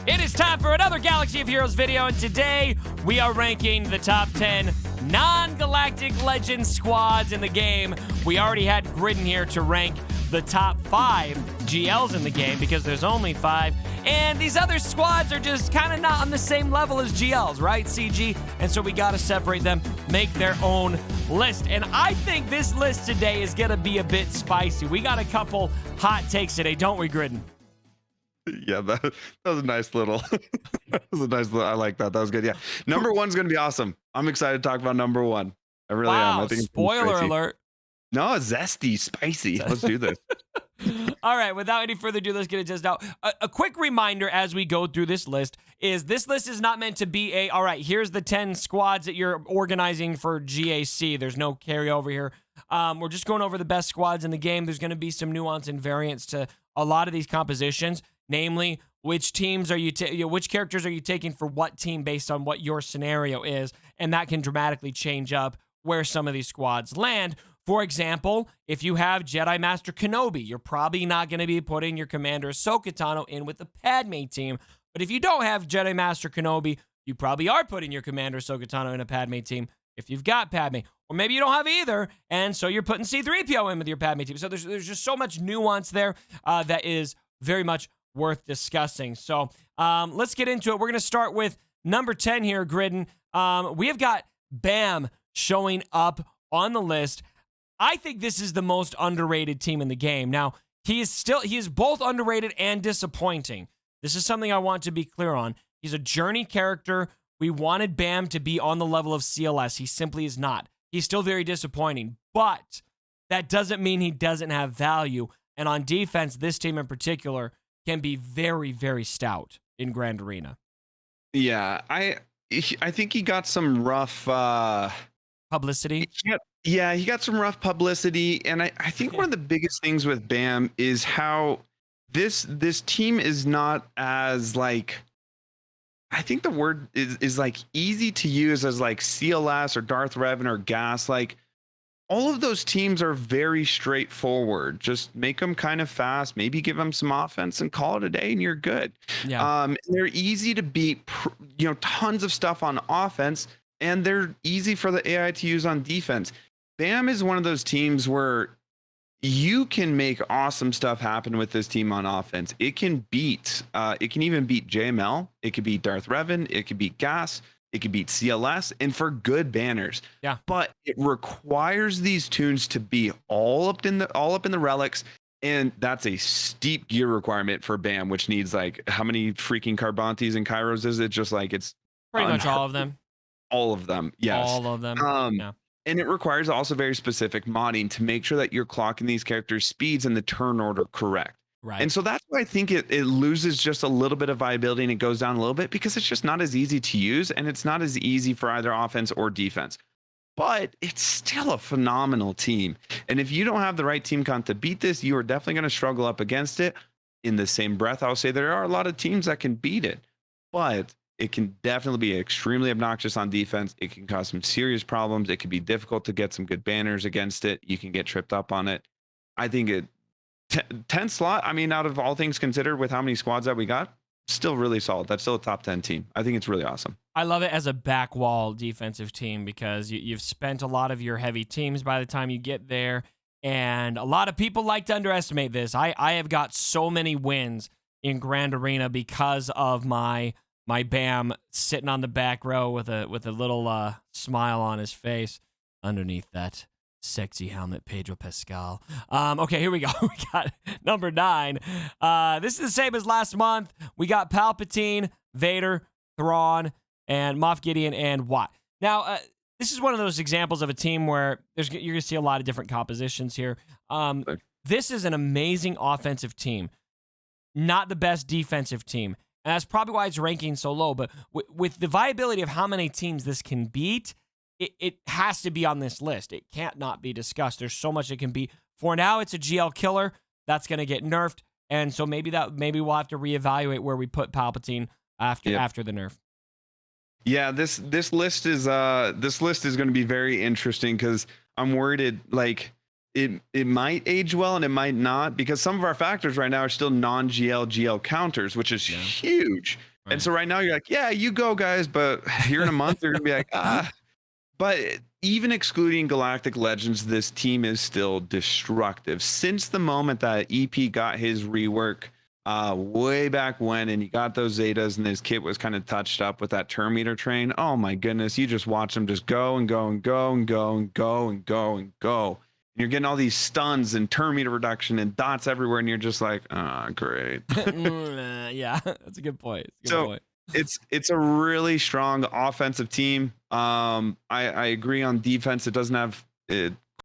It is time for another Galaxy of Heroes video, and today we are ranking the top 10 non-galactic legend squads in the game. We already had Gridden here to rank the top 5 GLs in the game because there's only 5, and these other squads are just kind of not on the same level as GLs, right, CG? And so we got to separate them, make their own list. And I think this list today is going to be a bit spicy. We got a couple hot takes today, don't we, Gridden? Yeah, that was a nice little. That was a nice little. I like that. That was good. Yeah, number one's gonna be awesome. I'm excited to talk about number one. I really am. I think spoiler alert. No, zesty, spicy. Let's do this. All right, without any further ado, let's get it just out. A quick reminder as we go through this list is not meant to be all right, here's the 10 squads that you're organizing for GAC. There's no carryover here. We're just going over the best squads in the game. There's going to be some nuance and variance to a lot of these compositions. Namely, which teams are you, which characters are you taking for what team based on what your scenario is, and that can dramatically change up where some of these squads land. For example, if you have Jedi Master Kenobi, you're probably not going to be putting your Commander Ahsoka Tano in with the Padme team. But if you don't have Jedi Master Kenobi, you probably are putting your Commander Ahsoka Tano in a Padme team if you've got Padme. Or maybe you don't have either, and so you're putting C-3PO in with your Padme team. So there's just so much nuance there that is very much worth discussing. So let's get into it. We're going to start with number 10 here, Gridden. We have got Bam showing up on the list. I think this is the most underrated team in the game. Now, he is both underrated and disappointing. This is something I want to be clear on. He's a journey character. We wanted Bam to be on the level of CLS. He simply is not. He's still very disappointing, but that doesn't mean he doesn't have value. And on defense, this team in particular can be very, very stout in Grand Arena. Yeah, I think he got some rough publicity. Yeah, he got some rough publicity, and I think one of the biggest things with Bam is how this team is not as like, I think the word is like easy to use as like CLS or Darth Revan or Gas. Like, all of those teams are very straightforward. Just make them kind of fast, maybe give them some offense and call it a day and you're good. Yeah. They're easy to beat, tons of stuff on offense, and they're easy for the AI to use on defense. Bam is one of those teams where you can make awesome stuff happen with this team on offense. It can even beat JML. It could beat Darth Revan. It could beat Gas. It could beat CLS, and for good banners. Yeah. But it requires these tunes to be all up in the relics, and that's a steep gear requirement for Bam, which needs like how many freaking Carbantes and Kairos is it? Just like it's pretty much all of them. All of them, yes. All of them. Yeah. And it requires also very specific modding to make sure that you're clocking these characters' speeds and the turn order correct. Right. And so that's why I think it loses just a little bit of viability and it goes down a little bit because it's just not as easy to use and it's not as easy for either offense or defense. But it's still a phenomenal team. And if you don't have the right team count to beat this, you are definitely going to struggle up against it. In the same breath, I'll say there are a lot of teams that can beat it, but it can definitely be extremely obnoxious on defense. It can cause some serious problems. It can be difficult to get some good banners against it. You can get tripped up on it. I think 10 slot, I mean, out of all things considered with how many squads that we got, still really solid. That's still a top 10 team. I think it's really awesome. I love it as a back wall defensive team because you've spent a lot of your heavy teams by the time you get there. And a lot of people like to underestimate this. I have got so many wins in Grand Arena because of my Bam sitting on the back row with a little smile on his face underneath that sexy helmet, Pedro Pascal. Okay, here we go. We got number 9. This is the same as last month. We got Palpatine, Vader, Thrawn, and Moff Gideon, and Watt. Now, this is one of those examples of a team where you're going to see a lot of different compositions here. This is an amazing offensive team, not the best defensive team. And that's probably why it's ranking so low. But with the viability of how many teams this can beat, it has to be on this list. It can't not be discussed. There's so much it can be. For now, it's a GL killer. That's going to get nerfed. And so maybe we'll have to reevaluate where we put Palpatine after the nerf. Yeah, this list is going to be very interesting because I'm worried it might age well and it might not, because some of our factors right now are still non-GL GL counters, which is huge. And Right. so right now you're like, yeah, you go guys, but here in a month you're gonna be like, ah. But even excluding Galactic Legends, this team is still destructive. Since the moment that EP got his rework, way back when, and he got those Zetas and his kit was kind of touched up with that turn meter train. Oh my goodness, you just watch him just go and go and go and go and go and go and go. And you're getting all these stuns and turn meter reduction and dots everywhere, and you're just like, ah, great. Yeah, that's a good point. That's a good So point. it's a really strong offensive team. I agree on defense. It doesn't have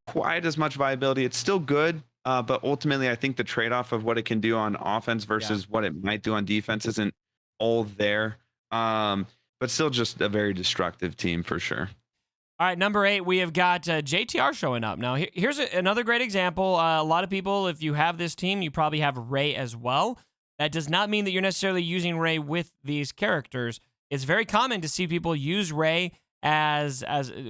quite as much viability. It's still good, but ultimately, I think the trade-off of what it can do on offense versus what it might do on defense isn't all there. But still, just a very destructive team for sure. All right, number 8, we have got JTR showing up. Now, here's another great example. A lot of people, if you have this team, you probably have Rey as well. That does not mean that you're necessarily using Rey with these characters. It's very common to see people use Rey as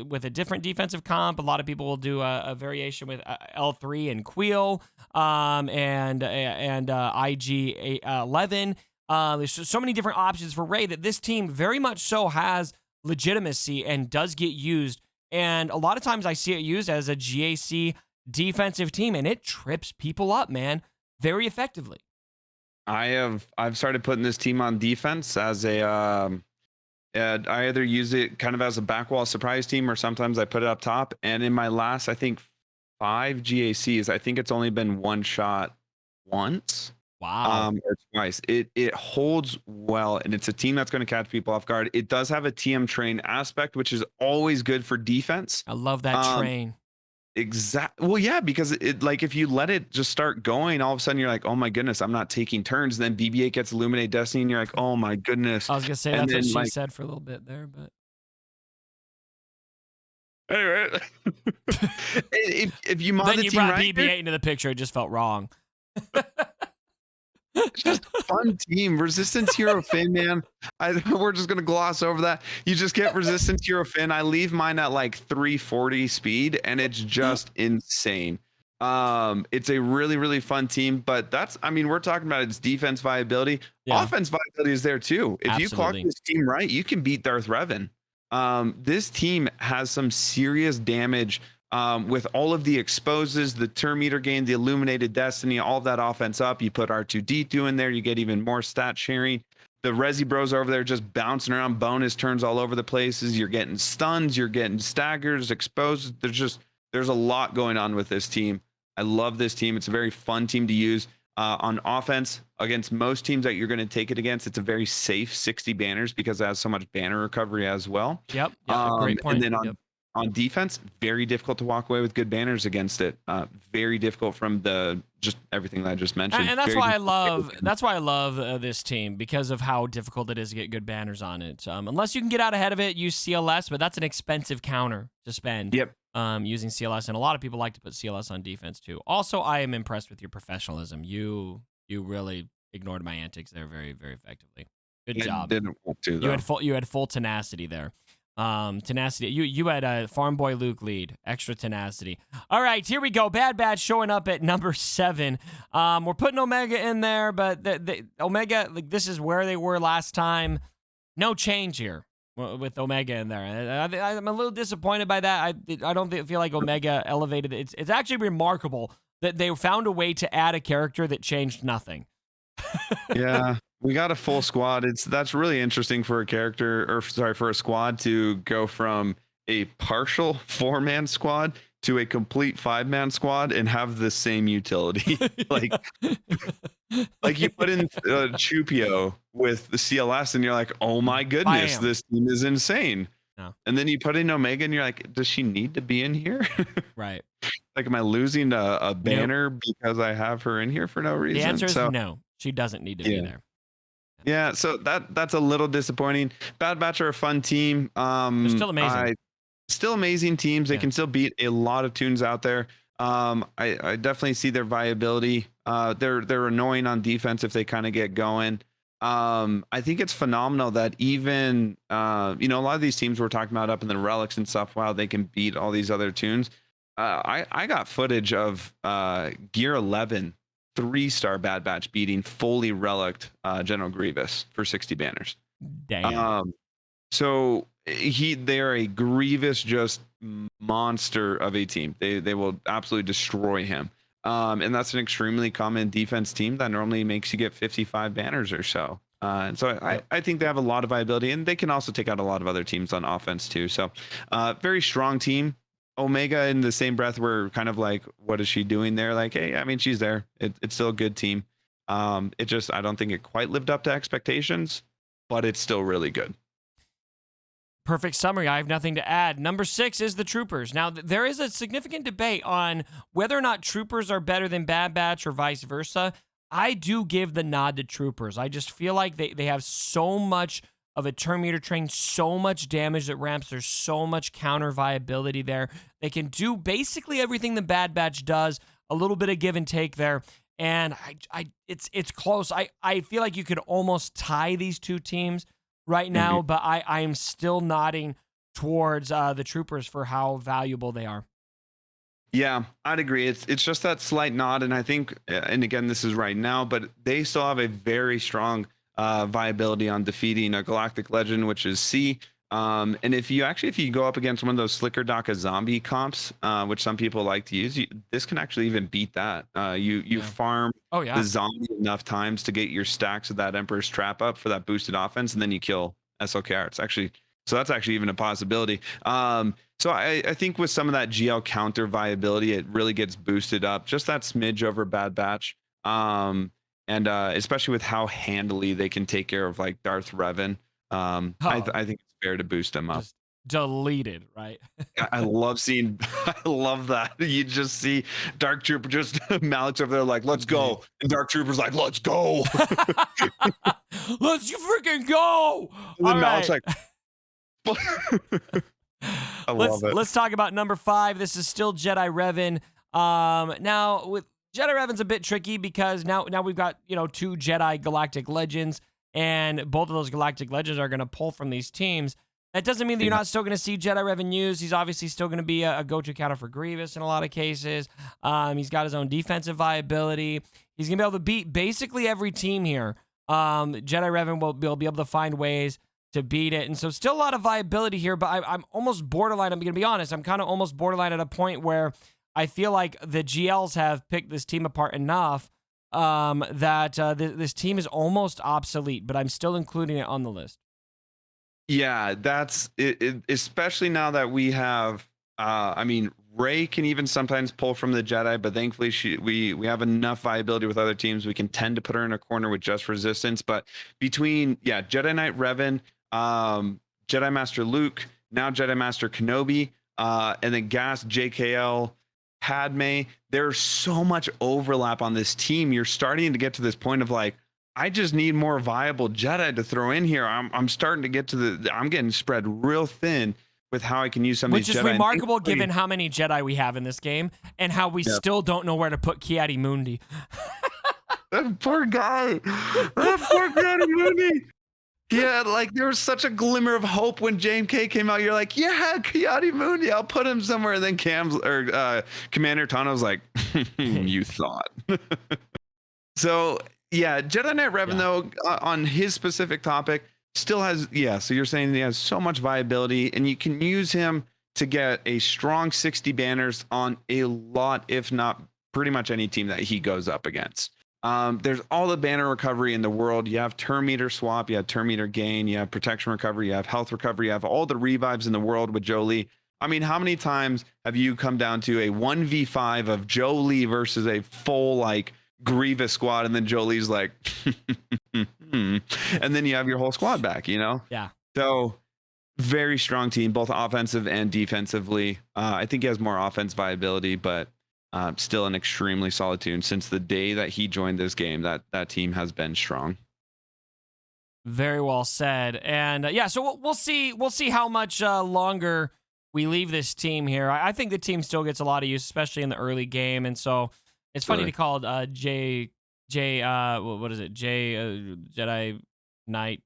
with a different defensive comp. A lot of people will do a variation with L3 and Queel and IG 11. There's so many different options for Rey that this team very much so has legitimacy and does get used. And a lot of times I see it used as a GAC defensive team, and it trips people up, man, very effectively. I've started putting this team on defense as a I either use it kind of as a backwall surprise team, or sometimes I put it up top. And in my last, I think 5 GACs, I think it's only been one shot once. Wow. Or twice. It holds well, and it's a team that's going to catch people off guard. It does have a TM train aspect, which is always good for defense. I love that train. Well, yeah, because it, like, if you let it just start going, all of a sudden you're like, oh my goodness, I'm not taking turns. And then BB-8 gets Illuminate Destiny, and you're like, oh my goodness. I was gonna say And that's what then, she like, said for a little bit there, but anyway, if you mod then the you team brought right, BB-8 into the picture. It just felt wrong. it's just a fun team. Resistance Hero Finn, man. We're just gonna gloss over that. You just get Resistance Hero Finn. I leave mine at like 340 speed, and it's just insane. It's a really, really fun team, but we're talking about its defense viability. Yeah. Offense viability is there too. If you clock Absolutely. this team right, you can beat Darth Revan. This team has some serious damage with all of the exposes, the turn meter gain, the Illuminated Destiny, all of that offense up. You put R2D2 in there, you get even more stat sharing. The Resi Bros over there just bouncing around, bonus turns all over the places. You're getting stuns, you're getting staggers, exposed. There's a lot going on with this team. I love this team. It's a very fun team to use. On offense, against most teams that you're going to take it against, it's a very safe 60 banners because it has so much banner recovery as well. Yep. Great point. And then on defense, very difficult to walk away with good banners against it. Very difficult from just everything that I just mentioned. And that's Very why I difficult. love this team, because of how difficult it is to get good banners on it. Unless you can get out ahead of it, use CLS, but that's an expensive counter to spend. Yep. Using CLS, and a lot of people like to put CLS on defense too. Also, I am impressed with your professionalism. You really ignored my antics there very, very effectively. Good job. Didn't want to, though. You had full tenacity there. Tenacity. You had a Farm Boy Luke lead. Extra tenacity. All right, here we go. Bad Batch showing up at number 7. We're putting Omega in there, but the Omega, like, this is where they were last time. No change here with Omega in there. I'm a little disappointed by that. I don't feel like Omega elevated it. It's actually remarkable that they found a way to add a character that changed nothing. Yeah, we got a full squad. That's really interesting for for a squad to go from a partial 4-man squad to a complete 5-man squad and have the same utility. like you put in Chupio with the CLS and you're like, oh my goodness, this team is insane. No. And then you put in Omega and you're like, does she need to be in here? Right. Like, am I losing a banner because I have her in here for no reason? The answer is no. She doesn't need to be there. Yeah, so that's a little disappointing. Bad Batch are a fun team. They're still amazing. Still amazing teams. They can still beat a lot of tunes out there. I definitely see their viability. They're annoying on defense if they kind of get going. I think it's phenomenal that even a lot of these teams we're talking about up in the relics and stuff, wow, they can beat all these other tunes. I got footage of Gear 11 3-star Bad Batch beating fully relicked General Grievous for 60 banners. Damn. So they are a grievous just monster of a team. They will absolutely destroy him. And that's an extremely common defense team that normally makes you get 55 banners or so. And so Yep. I think they have a lot of viability, and they can also take out a lot of other teams on offense too. So very strong team. Omega in the same breath, we're kind of like, what is she doing there? Like, hey, I mean, she's there. It's still a good team. It just, I don't think it quite lived up to expectations, but it's still really good. Perfect summary. I have nothing to add. Number 6 is the Troopers. Now, there is a significant debate on whether or not Troopers are better than Bad Batch or vice versa. I do give the nod to Troopers. I just feel like they have so much of a turn meter train, so much damage that ramps. There's so much counter viability there. They can do basically everything the Bad Batch does, a little bit of give and take there. And it's close. I feel like you could almost tie these two teams right now, but I am still nodding towards the Troopers for how valuable they are. Yeah, I'd agree. It's just that slight nod, and I think, and again, this is right now, but they still have a very strong viability on defeating a Galactic Legend, which is C. And if you go up against one of those Slicker Daka zombie comps, which some people like to use, this can actually even beat that. You farm the zombie enough times to get your stacks of that Emperor's Trap up for that boosted offense, and then you kill SLKR. That's actually even a possibility. So I think with some of that GL counter viability, it really gets boosted up, just that smidge over Bad Batch. And especially with how handily they can take care of like Darth Revan. I think it's fair to boost them up. Just deleted, right? I love that. You just see Dark Trooper, just Malik's over there like, let's go. And Dark Trooper's like, let's go. Let's freaking go. And then Malik's like, I love it. Let's talk about number 5. This is still Jedi Revan. Now with Jedi Revan's a bit tricky because now we've got 2 Jedi Galactic Legends, and both of those Galactic Legends are going to pull from these teams. That doesn't mean that you're not still going to see Jedi Revan used. He's obviously still going to be a go-to counter for Grievous in a lot of cases. He's got his own defensive viability. He's going to be able to beat basically every team here. Jedi Revan will be able to find ways to beat it. And so still a lot of viability here, but I'm almost borderline. I'm going to be honest. I'm kind of almost borderline at a point where I feel like the GLs have picked this team apart enough that this team is almost obsolete, but I'm still including it on the list. Yeah, that's it, especially now that we have, I mean, Rey can even sometimes pull from the Jedi, but thankfully we have enough viability with other teams. We can tend to put her in a corner with just resistance. But between, Jedi Knight Revan, Jedi Master Luke, now Jedi Master Kenobi, and then Gas, JKL, Padme, there's so much overlap on this team. You're starting to get to this point of like, I just need more viable Jedi to throw in here. I'm starting to get to I'm getting spread real thin with how I can use some of these Jedi. Which is remarkable given how many Jedi we have in this game and how we still don't know where to put Ki-Adi Mundi. That poor guy. That poor Ki-Adi Mundi. Yeah, like there was such a glimmer of hope when JMK came out. You're like, yeah, Ki-Adi Mundi, I'll put him somewhere. And then Commander Tano's like, you thought. So yeah, Jedi Knight Revan though, on his specific topic, still has so you're saying he has so much viability, and you can use him to get a strong 60 banners on a lot, if not pretty much any team that he goes up against. There's all the banner recovery in the world. You have turn meter swap, you have turn meter gain, you have protection recovery, you have health recovery, you have all the revives in the world with Jolie. I mean, how many times have you come down to a 1v5 of Jolie versus a full like Grievous squad, and then Jolie's like, and then you have your whole squad back, Yeah. So very strong team, both offensive and defensively. I think he has more offense viability, but still an extremely solid team. Since the day that he joined this game, that team has been strong. Very well said. And so we'll see how much longer we leave this team here. I think the team still gets a lot of use, especially in the early game. And so it's funny to call it what is it? Jedi Knight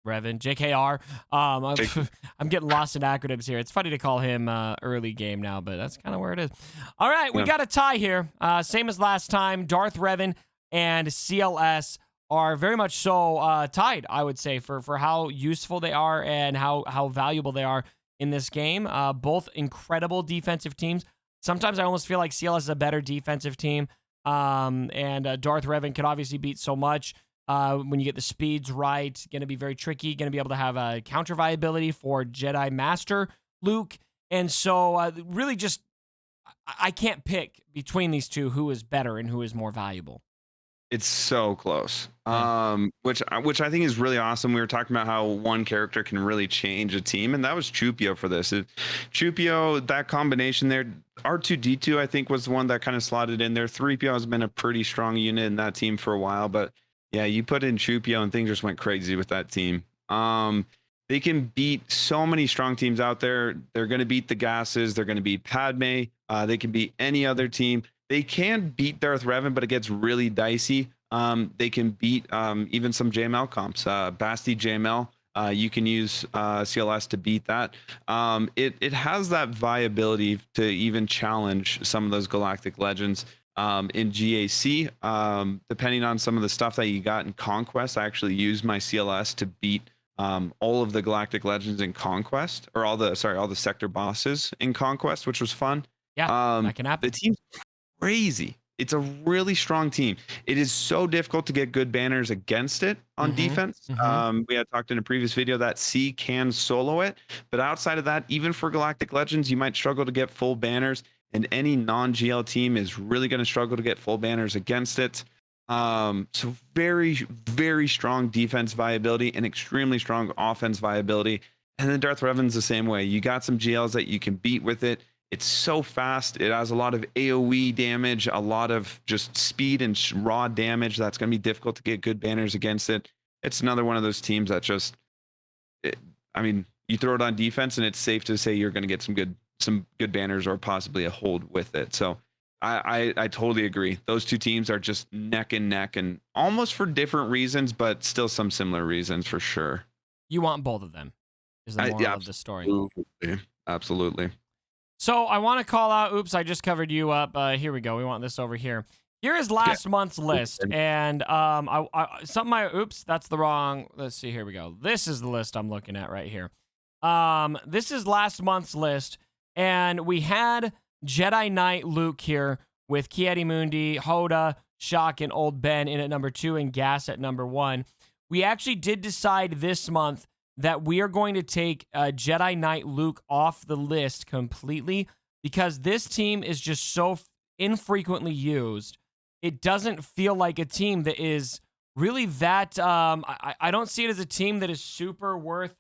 Revan, JKR. I'm getting lost in acronyms here. It's funny to call him early game now, but that's kind of where it is. All right, we got a tie here. Same as last time, Darth Revan and CLS are very much so tied, I would say, for how useful they are and how valuable they are in this game. Both incredible defensive teams. Sometimes I almost feel like CLS is a better defensive team. And Darth Revan can obviously beat so much. When you get the speeds right, going to be very tricky. Going to be able to have a counter viability for Jedi Master Luke. And so really just, I can't pick between these two who is better and who is more valuable. It's so close. Yeah. Which I think is really awesome. We were talking about how one character can really change a team, and that was Chupio for this. Chupio, that combination there, R2D2 I think was the one that kind of slotted in there. 3PO has been a pretty strong unit in that team for a while, but yeah, you put in Chupio and things just went crazy with that team. They can beat so many strong teams out there. They're going to beat the Gasses. They're going to beat Padme. They can beat any other team. They can beat Darth Revan, but it gets really dicey. They can beat even some JML comps. Basti JML, you can use CLS to beat that. It has that viability to even challenge some of those Galactic Legends in GAC. Depending on some of the stuff that you got in Conquest, I actually used my CLS to beat all of the Galactic Legends in Conquest, or all the sector bosses in Conquest, which was fun. Yeah, that can happen. The team's crazy. It's a really strong team. It is so difficult to get good banners against it on defense. We had talked in a previous video that C can solo it, but outside of that, even for Galactic Legends, you might struggle to get full banners, and any non-GL team is really going to struggle to get full banners against it. So very, very strong defense viability and extremely strong offense viability. And then Darth Revan's the same way. You got some GLs that you can beat with it. It's so fast. It has a lot of AoE damage, a lot of just speed and raw damage. That's going to be difficult to get good banners against it. It's another one of those teams that just, I mean, you throw it on defense and it's safe to say you're going to get some good banners or possibly a hold with it. So I totally agree. Those two teams are just neck and neck, and almost for different reasons, but still some similar reasons for sure. You want both of them, is the moral of the story. Absolutely. So I want to call out, oops, I just covered you up. Here we go. We want this over here. Here is last month's list. And oops, that's the wrong, let's see, here we go. This is the list I'm looking at right here. This is last month's list. And we had Jedi Knight Luke here with Ki-Adi-Mundi, Hoda, Shock, and Old Ben in at number 2 and Gas at number 1. We actually did decide this month that we are going to take Jedi Knight Luke off the list completely because this team is just so infrequently used. It doesn't feel like a team that is really that... I don't see it as a team that is super worth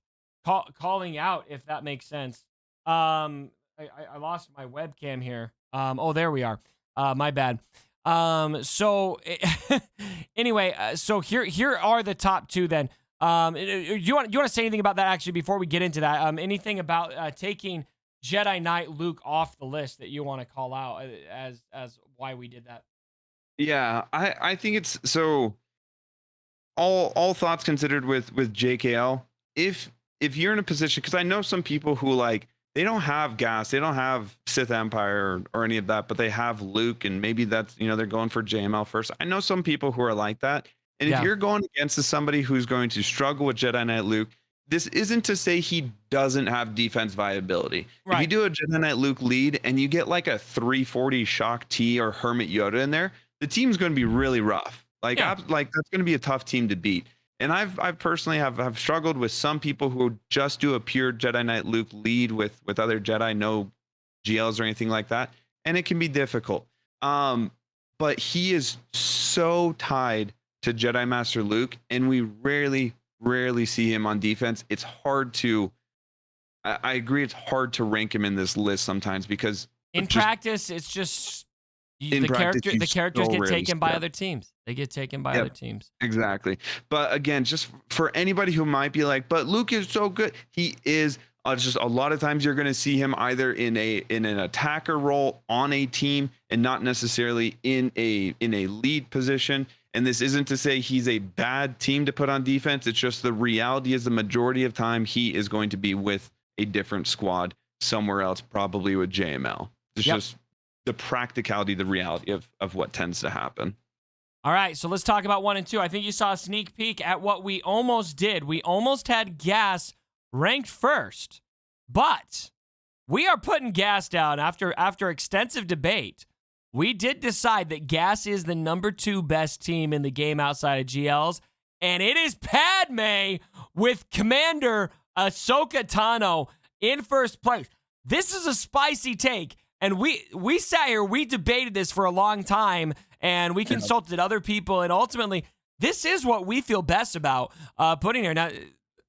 calling out, if that makes sense. I lost my webcam here. Oh, there we are. My bad. So anyway, so here are the top 2 then. You want to say anything about that actually before we get into that? Anything about taking Jedi Knight Luke off the list that you want to call out as why we did that? Yeah, I think it's so. All thoughts considered with JKL, if you're in a position, because I know some people who like they don't have gas, they don't have Sith Empire or any of that, but they have Luke, and maybe that's they're going for JML first. I know some people who are like that. And if you're going against somebody who's going to struggle with Jedi Knight Luke, this isn't to say he doesn't have defense viability. Right. If you do a Jedi Knight Luke lead and you get like a 340 Shock T or Hermit Yoda in there, the team's going to be really rough. Like that's going to be a tough team to beat. And I've personally have struggled with some people who just do a pure Jedi Knight Luke lead with other Jedi, no GLs or anything like that, and it can be difficult. But he is so tied to Jedi Master Luke, and we rarely see him on defense. It's hard to, I agree, it's hard to rank him in this list sometimes because in practice, it's just the characters get taken by other teams. They get taken by other teams. Exactly. But again, just for anybody who might be like, but Luke is so good, he is. Just a lot of times you're going to see him either in an attacker role on a team and not necessarily in a lead position. And this isn't to say he's a bad team to put on defense. It's just the reality is the majority of time he is going to be with a different squad somewhere else, probably with JML. It's just the practicality, the reality of what tends to happen. All right, so let's talk about 1 and 2. I think you saw a sneak peek at what we almost did. We almost had Gas ranked first, but we are putting Gas down after extensive debate. We did decide that Gas is the number 2 best team in the game outside of GLs, and it is Padme with Commander Ahsoka Tano in first place. This is a spicy take, and we sat here, we debated this for a long time, and we consulted other people, and ultimately, this is what we feel best about putting here. Now,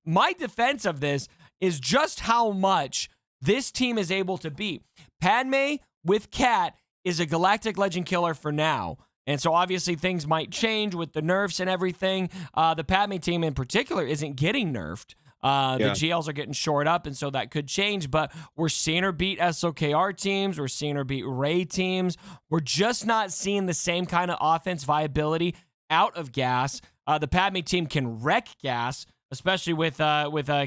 my defense of this is just how much this team is able to beat. Padme with Cat is a galactic legend killer for now. And so obviously things might change with the nerfs and everything. The Padme team in particular isn't getting nerfed. The GLs are getting shored up, and so that could change. But we're seeing her beat SWGoH teams. We're seeing her beat Rey teams. We're just not seeing the same kind of offense viability out of Gas. The Padme team can wreck Gas, especially with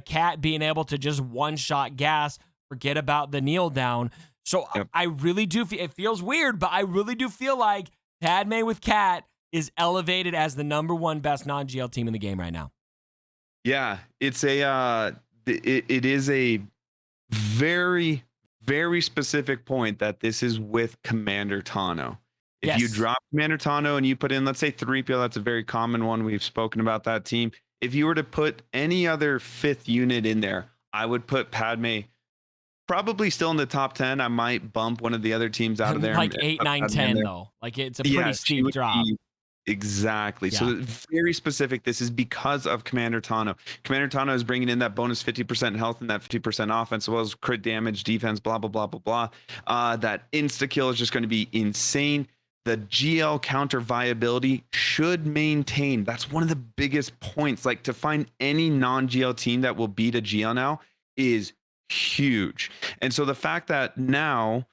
Cat being able to just one-shot Gas. Forget about the kneel down. So I really do feel, it feels weird, but I really do feel like Padme with Cat is elevated as the number 1 best non-GL team in the game right now. Yeah, it's it is a very, very specific point that this is with Commander Tano. If you drop Commander Tano and you put in, let's say 3PO, that's a very common one. We've spoken about that team. If you were to put any other 5th unit in there, I would put Padme probably still in the top 10. I might bump one of the other teams out of there. Like 8, 9, 10, though. Like it's a pretty steep drop. Exactly. Yeah. So very specific. This is because of Commander Tano. Commander Tano is bringing in that bonus 50% health and that 50% offense, as well as crit damage, defense, blah, blah, blah, blah, blah. That insta-kill is just going to be insane. The GL counter viability should maintain. That's one of the biggest points. Like, to find any non-GL team that will beat a GL now is huge. And so the fact that now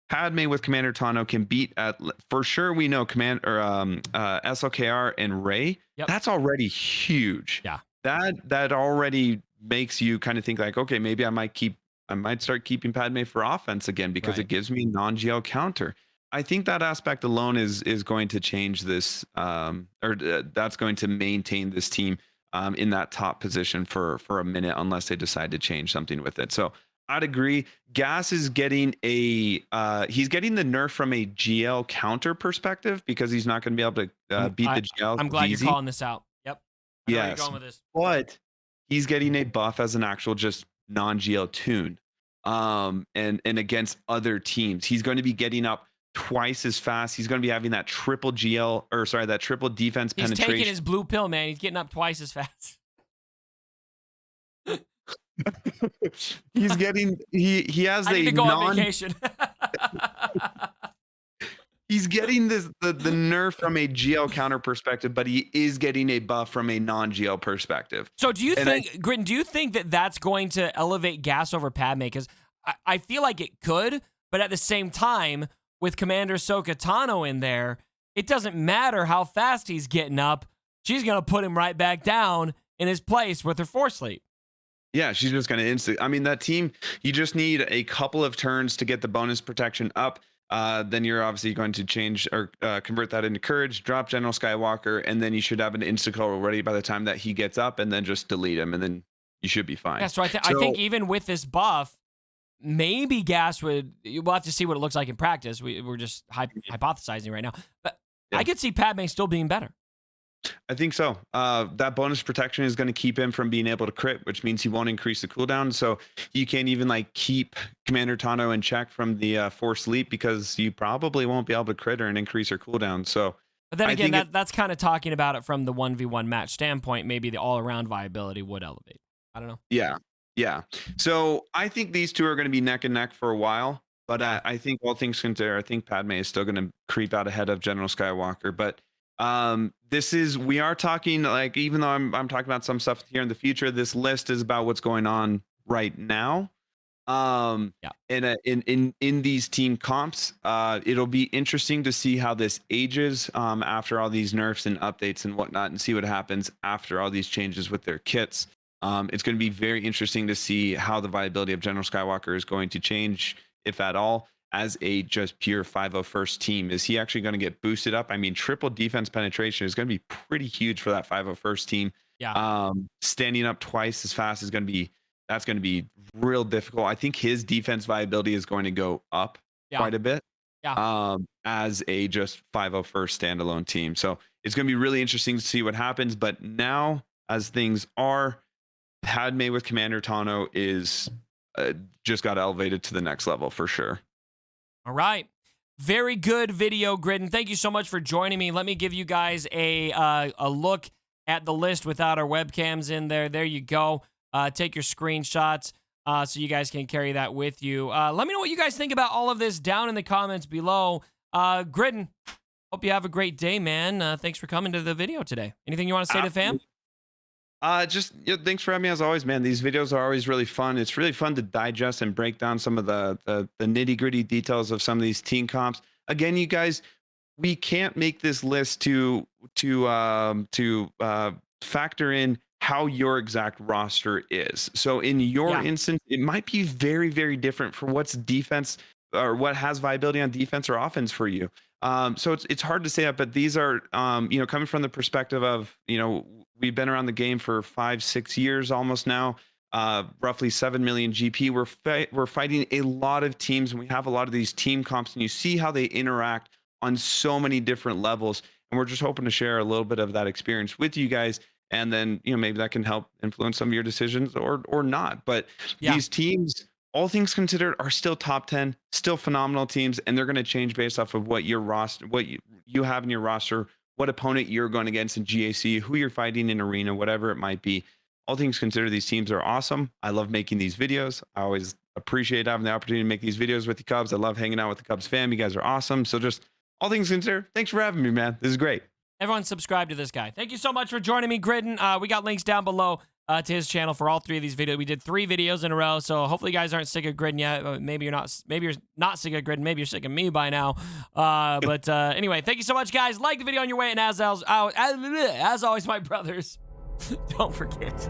Padme with Commander Tano can beat, for sure, we know SLKR and Rey. That's already huge. Yeah, that already makes you kind of think like, okay, maybe I might start keeping Padme for offense again, because it gives me non-GL counter. I think that aspect alone is going to change this, that's going to maintain this team in that top position for a minute, unless they decide to change something with it. So I'd agree. Gas is getting he's getting the nerf from a GL counter perspective, because he's not going to be able to beat the GL. I'm glad you're calling this out. Yep. I know where you're going with this. But he's getting a buff as an actual just non-GL tune, and against other teams, he's going to be getting up twice as fast. He's going to be having that triple defense penetration. He's taking his blue pill, man. He's getting up twice as fast. He's getting he has I need to go on vacation. He's getting the nerf from a GL counter perspective, but he is getting a buff from a non-GL perspective. So do you think, Gritton, do you think that that's going to elevate Gas over Padme? Because I feel like it could, but at the same time, with Commander Ahsoka Tano in there, it doesn't matter how fast he's getting up. She's going to put him right back down in his place with her Force Leap. Yeah, she's just going to I mean, that team, you just need a couple of turns to get the bonus protection up. Then you're obviously going to change or convert that into Courage, drop General Skywalker, and then you should have an insta-kill ready by the time that he gets up, and then just delete him, and then you should be fine. Yeah, so I think even with this buff, maybe Gas we'll have to see what it looks like in practice. We're just hypothesizing right now. But I could see Padme still being better. I think so. That bonus protection is going to keep him from being able to crit, which means he won't increase the cooldown. So you can't even like keep Commander Tano in check from the Force Leap, because you probably won't be able to crit her and increase her cooldown. So, but then again, that's kind of talking about it from the 1v1 match standpoint. Maybe the all-around viability would elevate. I don't know. Yeah. So I think these two are going to be neck and neck for a while. But I think all things considered, I think Padme is still going to creep out ahead of General Skywalker. But we are talking, like, even though I'm talking about some stuff here in the future, this list is about what's going on right now. In these team comps, it'll be interesting to see how this ages after all these nerfs and updates and whatnot, and see what happens after all these changes with their kits. It's going to be very interesting to see how the viability of General Skywalker is going to change, if at all. as a just pure 501st team? Is he actually going to get boosted up? I mean, triple defense penetration is going to be pretty huge for that 501st team. Yeah. Standing up twice as fast is going to be that's going to be real difficult. I think his defense viability is going to go up quite a bit. Yeah. As a just 501st standalone team. So it's going to be really interesting to see what happens. But now, as things are, Padme with Commander Tano is just got elevated to the next level for sure. All right. Very good video, Gridden. Thank you so much for joining me. Let me give you guys a look at the list without our webcams in there. There you go. Take your screenshots so you guys can carry that with you. Let me know what you guys think about all of this down in the comments below. Gridden, hope you have a great day, man. Thanks for coming to the video today. Anything you want to say to the fam? Just thanks for having me as always, man. These videos are always really fun. It's really fun to digest and break down some of the nitty gritty details of some of these team comps. Again, you guys, we can't make this list to factor in how your exact roster is. So in your instance, it might be very, very different for what's defense or what has viability on defense or offense for you. So it's hard to say that, but these are, coming from the perspective of, we've been around the game for 5-6 years almost now, roughly 7 million GP. We're fighting a lot of teams, and we have a lot of these team comps, and you see how they interact on so many different levels. And we're just hoping to share a little bit of that experience with you guys. And then, maybe that can help influence some of your decisions or not. But these teams, all things considered, are still top 10, still phenomenal teams, and they're going to change based off of what your roster, what you have in your roster, what opponent you're going against in GAC, who you're fighting in arena, whatever it might be. All things considered, these teams are awesome. I love making these videos. I always appreciate having the opportunity to make these videos with the Cubs. I love hanging out with the Cubs fam. You guys are awesome. So just all things considered, thanks for having me, man. This is great. Everyone subscribe to this guy. Thank you so much for joining me, Gridden. We got links down below to his channel for all 3 of these videos. We did 3 videos in a row, so hopefully you guys aren't sick of Gridden yet. Maybe you're not. Maybe you're not sick of Gridden. Maybe you're sick of me by now. But anyway, thank you so much, guys. Like the video on your way, and as always, my brothers, don't forget.